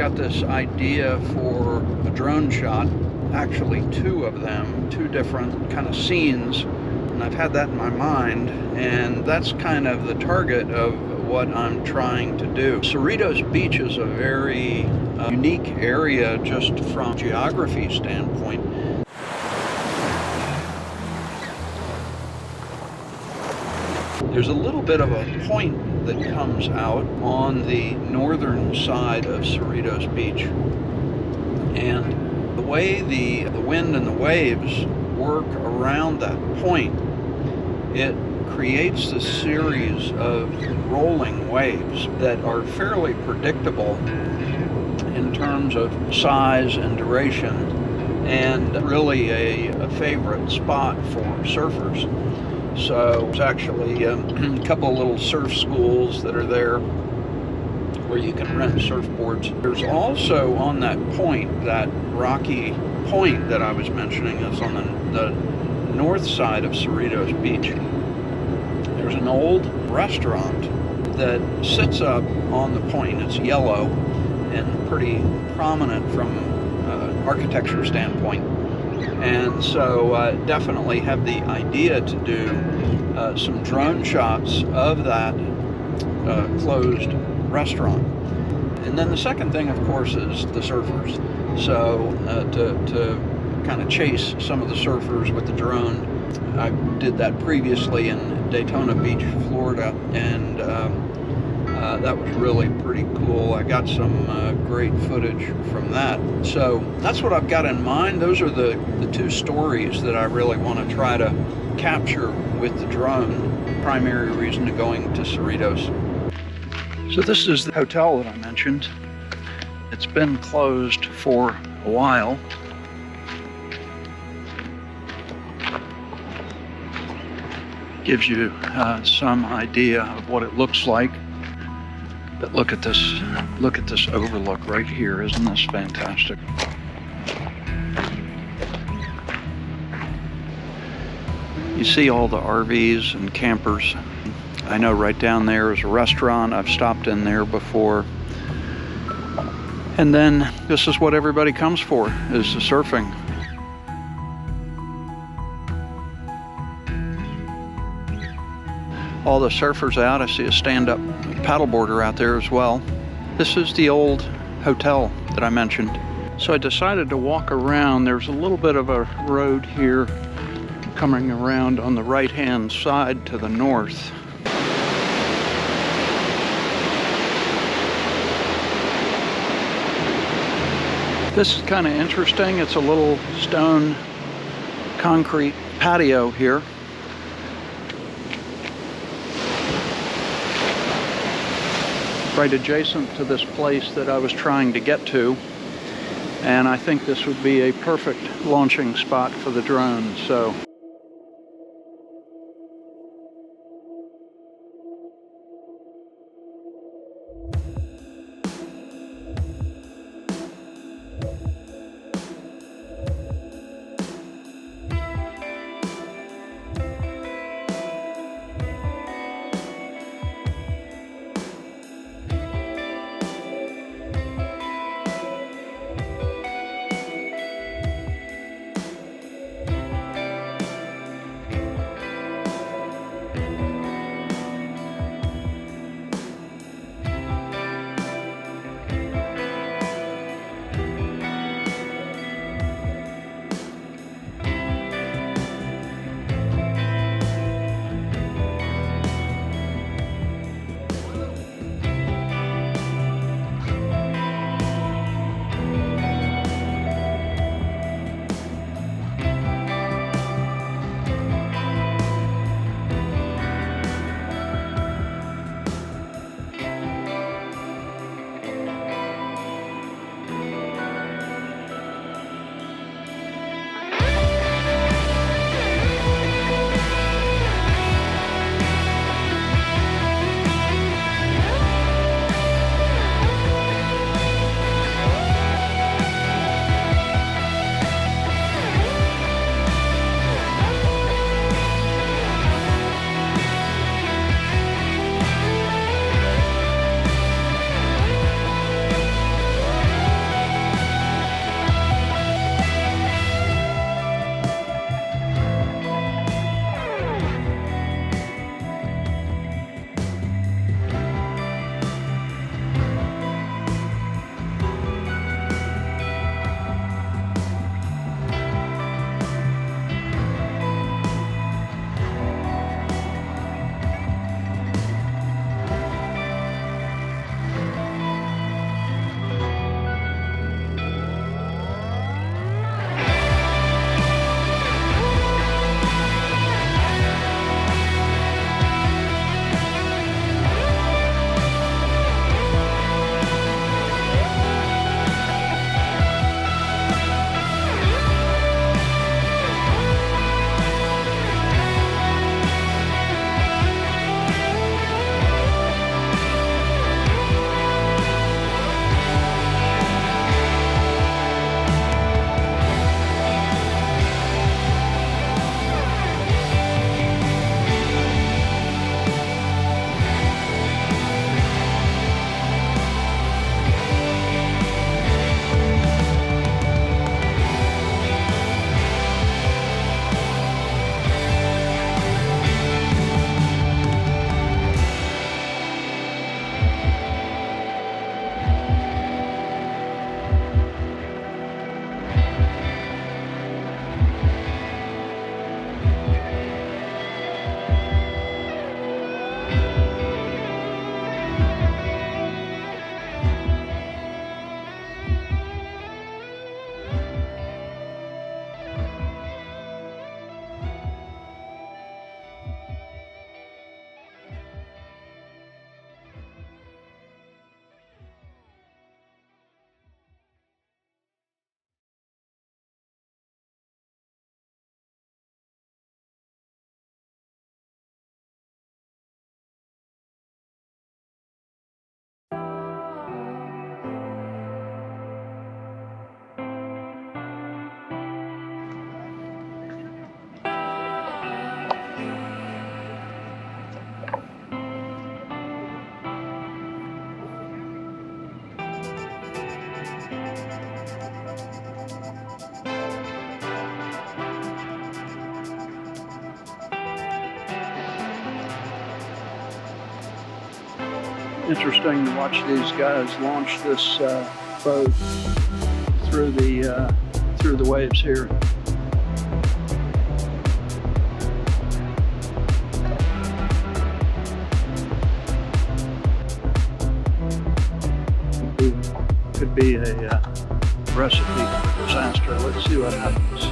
got this idea for a drone shot, actually two of them, two different kind of scenes, and I've had that in my mind, and that's kind of the target of what I'm trying to do. Cerritos Beach is a very unique area just from a geography standpoint. There's a little bit of a point that comes out on the northern side of Cerritos Beach, and the way the wind and the waves work around that point, it creates this series of rolling waves that are fairly predictable in terms of size and duration, and really a favorite spot for surfers. So there's actually a couple of little surf schools that are there where you can rent surfboards. There's also on that point, that rocky point that I was mentioning is on the north side of Cerritos Beach. There's an old restaurant that sits up on the point. It's yellow and pretty prominent from an architecture standpoint. And so definitely have the idea to do some drone shots of that closed restaurant. And then the second thing, of course, is the surfers. So to kind of chase some of the surfers with the drone. I did that previously in Daytona Beach, Florida, and that was really pretty cool. I got some great footage from that. So that's what I've got in mind. Those are the two stories that I really want to try to capture with the drone. Primary reason to going to Cerritos. So this is the hotel that I mentioned. It's been closed for a while. Gives you some idea of what it looks like. But look at this overlook right here. Isn't this fantastic? You see all the RVs and campers. I know right down there is a restaurant. I've stopped in there before. And then this is what everybody comes for, is the surfing. All the surfers out. I see a stand-up paddleboarder out there as well. This is the old hotel that I mentioned. So I decided to walk around. There's a little bit of a road here coming around on the right-hand side to the north. This is kind of interesting. It's a little stone concrete patio here. Right adjacent to this place that I was trying to get to, and I think this would be a perfect launching spot for the drone. So Interesting to watch these guys launch this boat through the waves here. Could be a recipe for disaster. Let's see what happens.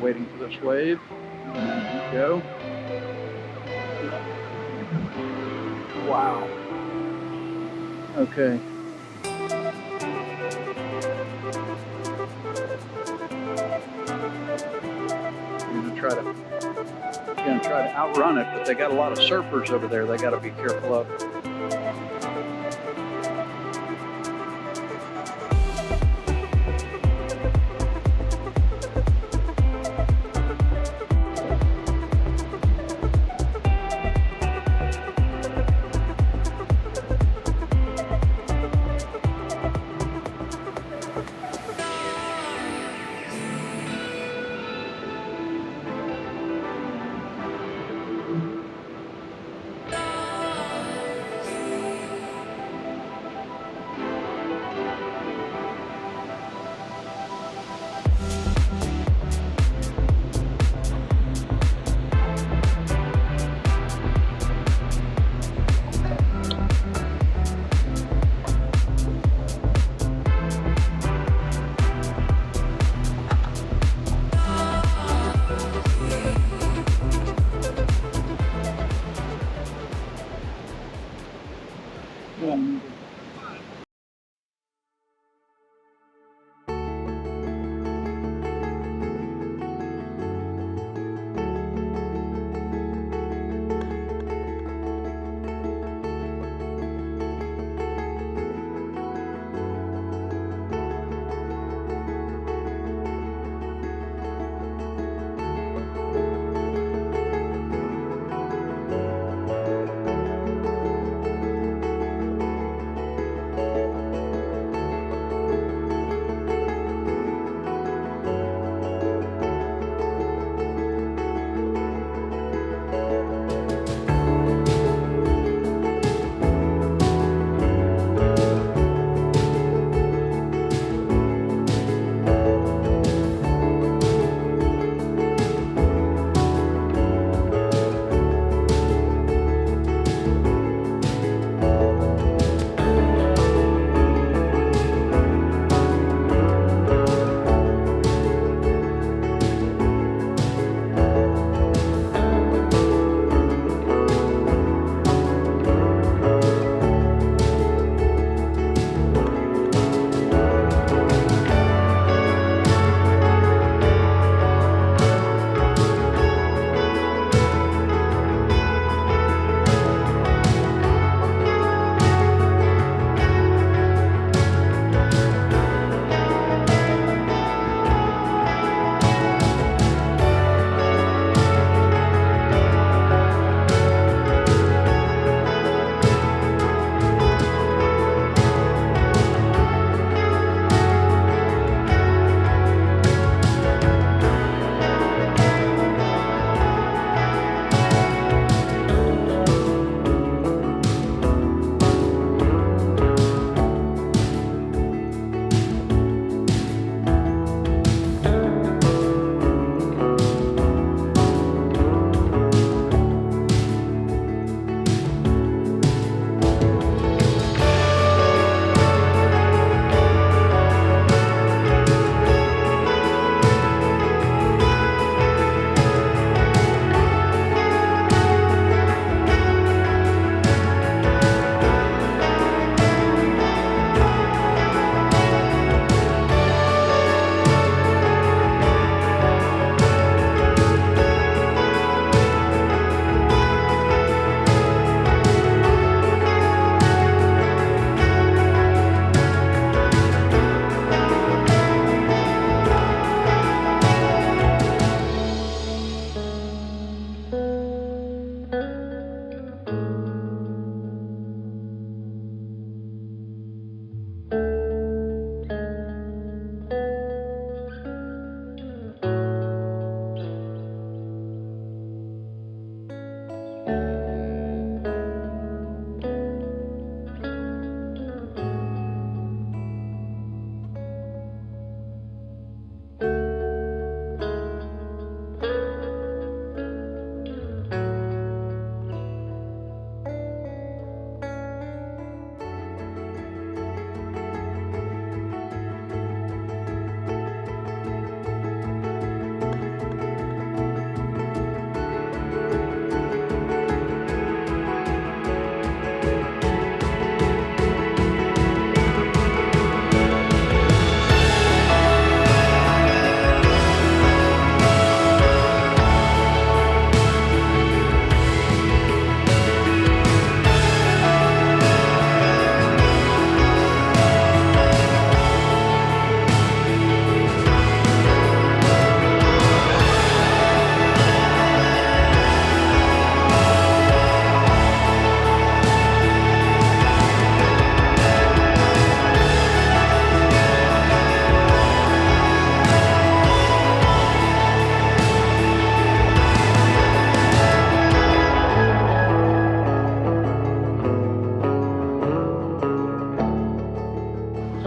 Waiting for this wave. Go. Wow. Okay. I'm gonna try to outrun it, but they got a lot of surfers over there they got to be careful of.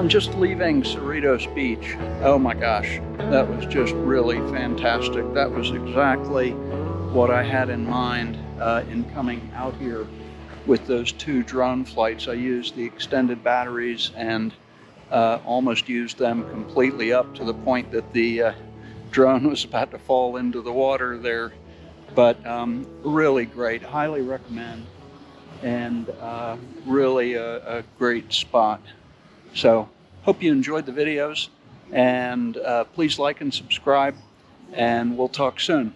I'm just leaving Cerritos Beach. Oh my gosh, that was just really fantastic. That was exactly what I had in mind in coming out here with those 2 drone flights. I used the extended batteries and almost used them completely up to the point that the drone was about to fall into the water there. But really great, highly recommend, and really a great spot. So hope you enjoyed the videos, and please like and subscribe, and we'll talk soon.